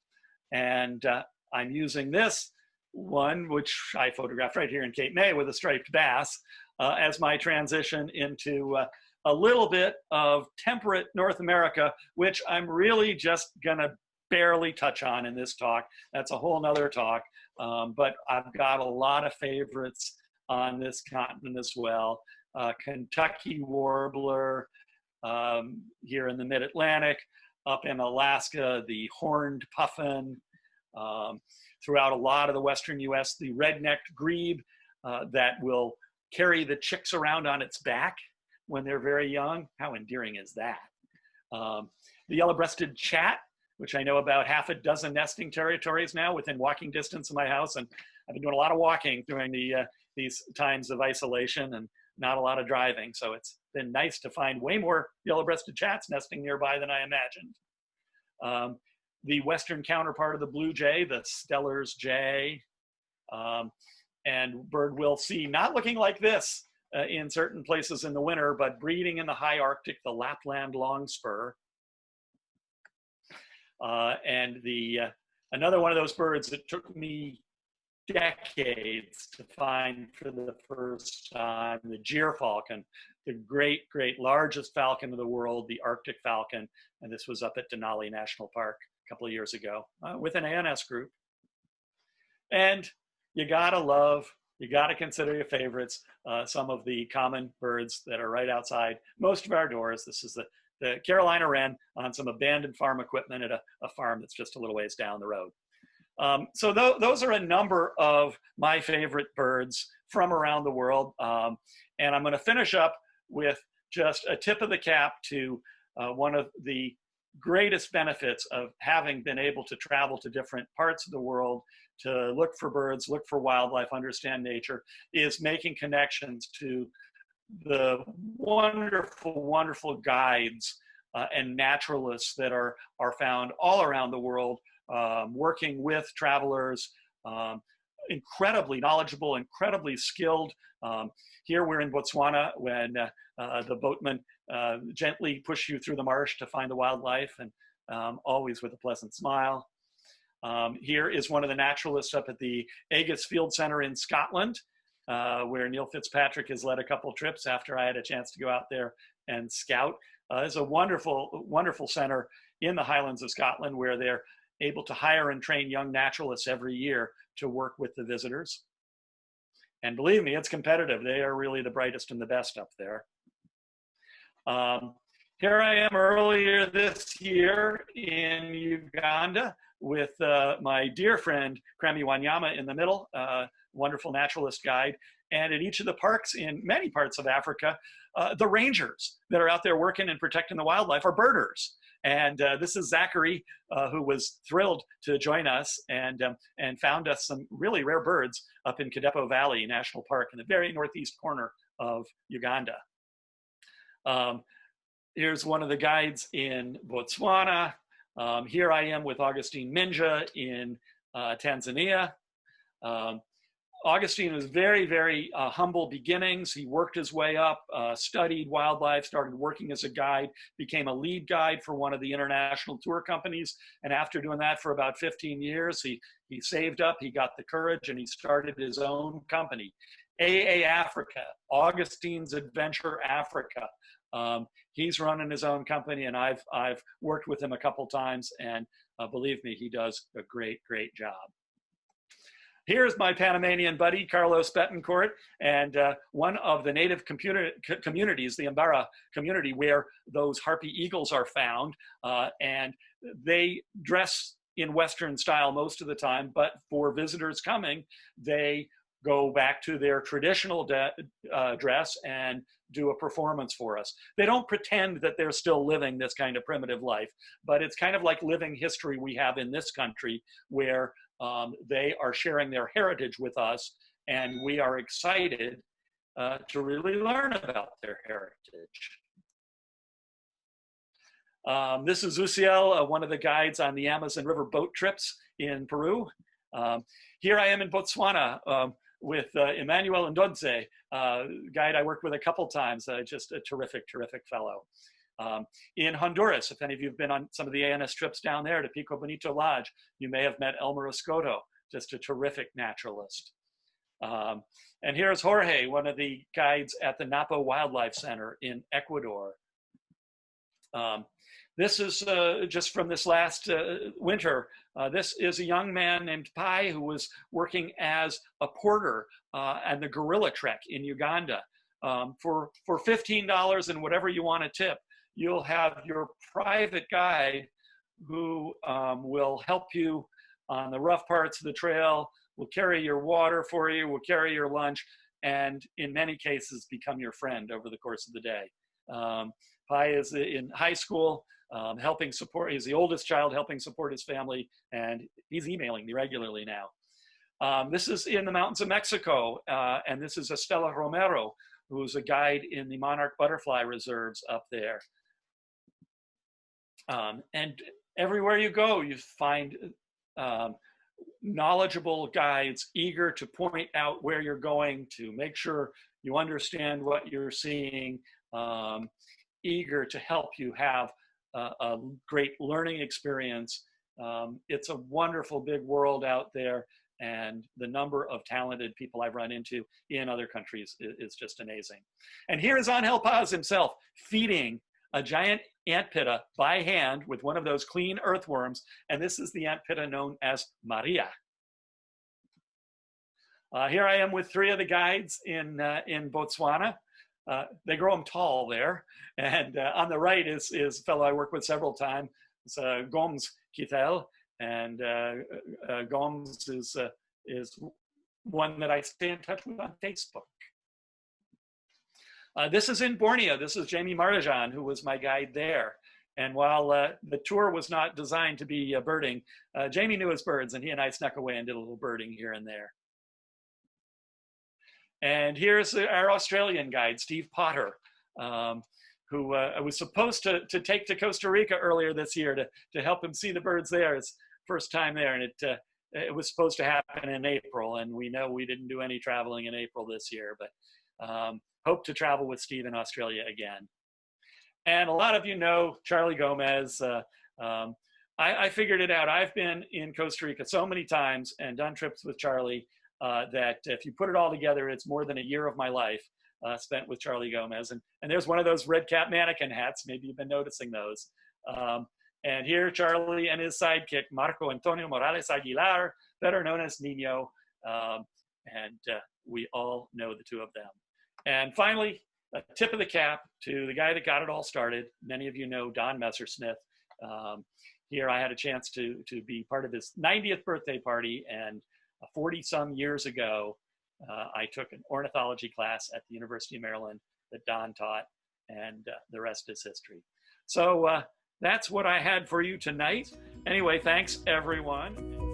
And I'm using this one, which I photographed right here in Cape May with a striped bass, as my transition into a little bit of temperate North America, which I'm really just gonna barely touch on in this talk. That's a whole nother talk, but I've got a lot of favorites on this continent as well. Kentucky warbler here in the mid-Atlantic, up in Alaska, the horned puffin, throughout a lot of the Western US, the red-necked grebe that will carry the chicks around on its back when they're very young. How endearing is that? The yellow-breasted chat, which I know about half a dozen nesting territories now within walking distance of my house, and I've been doing a lot of walking during these times of isolation and not a lot of driving, so it's been nice to find way more yellow-breasted chats nesting nearby than I imagined. The western counterpart of the blue jay, the Steller's jay, and bird we'll see not looking like this in certain places in the winter, but breeding in the high Arctic, the Lapland longspur. And another one of those birds that took me decades to find for the first time the gyrfalcon, the great, largest falcon of the world, the Arctic falcon. And this was up at Denali National Park a couple of years ago with an ANS group. And you gotta consider your favorites, some of the common birds that are right outside most of our doors. This is the Carolina wren on some abandoned farm equipment at a farm that's just a little ways down the road. So those are a number of my favorite birds from around the world. And I'm gonna finish up with just a tip of the cap to one of the greatest benefits of having been able to travel to different parts of the world to look for birds, look for wildlife, understand nature, is making connections to the wonderful, wonderful guides and naturalists that are found all around the world, working with travelers, incredibly knowledgeable, incredibly skilled. Here we're in Botswana when the boatmen gently push you through the marsh to find the wildlife, and always with a pleasant smile. Here is one of the naturalists up at the Agus Field Center in Scotland, where Neil Fitzpatrick has led a couple trips after I had a chance to go out there and scout. It's a wonderful, wonderful center in the Highlands of Scotland where they're able to hire and train young naturalists every year to work with the visitors. And believe me, it's competitive. They are really the brightest and the best up there. Here I am earlier this year in Uganda with my dear friend Kremi Wanyama in the middle, wonderful naturalist guide. And at each of the parks in many parts of Africa, the rangers that are out there working and protecting the wildlife are birders. And this is Zachary, who was thrilled to join us and found us some really rare birds up in Kadepo Valley National Park in the very northeast corner of Uganda. Here's one of the guides in Botswana. Here I am with Augustine Minja in Tanzania. Augustine was very, very humble beginnings. He worked his way up, studied wildlife, started working as a guide, became a lead guide for one of the international tour companies. And after doing that for about 15 years, he saved up, he got the courage, and he started his own company, AA Africa, Augustine's Adventure Africa. He's running his own company, and I've worked with him a couple times, and believe me, he does a great, great job. Here's my Panamanian buddy, Carlos Betancourt, and one of the native communities, the Mbara community, where those harpy eagles are found. And they dress in Western style most of the time, but for visitors coming, they go back to their traditional dress and do a performance for us. They don't pretend that they're still living this kind of primitive life, but it's kind of like living history we have in this country where they are sharing their heritage with us, and we are excited to really learn about their heritage. This is Uciel, one of the guides on the Amazon River boat trips in Peru. Here I am in Botswana with Emmanuel Ndodze, guide I worked with a couple times, just a terrific, terrific fellow. In Honduras, if any of you have been on some of the ANS trips down there to Pico Bonito Lodge, you may have met Elmer Escoto, just a terrific naturalist. And here's Jorge, one of the guides at the Napo Wildlife Center in Ecuador. This is just from this last winter. This is a young man named Pai who was working as a porter at the Gorilla Trek in Uganda. For $15 and whatever you want to tip, you'll have your private guide who will help you on the rough parts of the trail, will carry your water for you, will carry your lunch, and in many cases become your friend over the course of the day. Pai is in high school, helping support, he's the oldest child helping support his family, and he's emailing me regularly now. This is in the mountains of Mexico, and this is Estela Romero, who's a guide in the monarch butterfly reserves up there. And everywhere you go, you find knowledgeable guides eager to point out where you're going, to make sure you understand what you're seeing, eager to help you have a great learning experience. It's a wonderful big world out there, And the number of talented people I've run into in other countries is just amazing. And here is Angel Paz himself feeding a giant ant pitta by hand with one of those clean earthworms. And this is the ant pitta known as Maria. Here I am with 3 of the guides in Botswana. They grow them tall there. And on the right is a fellow I work with several times. It's Gomes Kitel. And Gomes is one that I stay in touch with on Facebook. This is in Borneo. This is Jamie Marajan, who was my guide there. And while the tour was not designed to be birding, Jamie knew his birds, and he and I snuck away and did a little birding here and there. And here's our Australian guide, Steve Potter, who I was supposed to take to Costa Rica earlier this year to help him see the birds there. His first time there, and it was supposed to happen in April, and we know we didn't do any traveling in April this year, but hope to travel with Steve in Australia again. And a lot of you know Charlie Gomez. I figured it out. I've been in Costa Rica so many times and done trips with Charlie that if you put it all together, it's more than a year of my life spent with Charlie Gomez. And there's one of those red cap mannequin hats. Maybe you've been noticing those. And here, Charlie and his sidekick, Marco Antonio Morales Aguilar, better known as Nino. And we all know the 2 of them. And finally, a tip of the cap to the guy that got it all started. Many of you know Don Messersmith. Here I had a chance to be part of his 90th birthday party, and 40-some years ago, I took an ornithology class at the University of Maryland that Don taught, and the rest is history. So that's what I had for you tonight. Anyway, thanks everyone.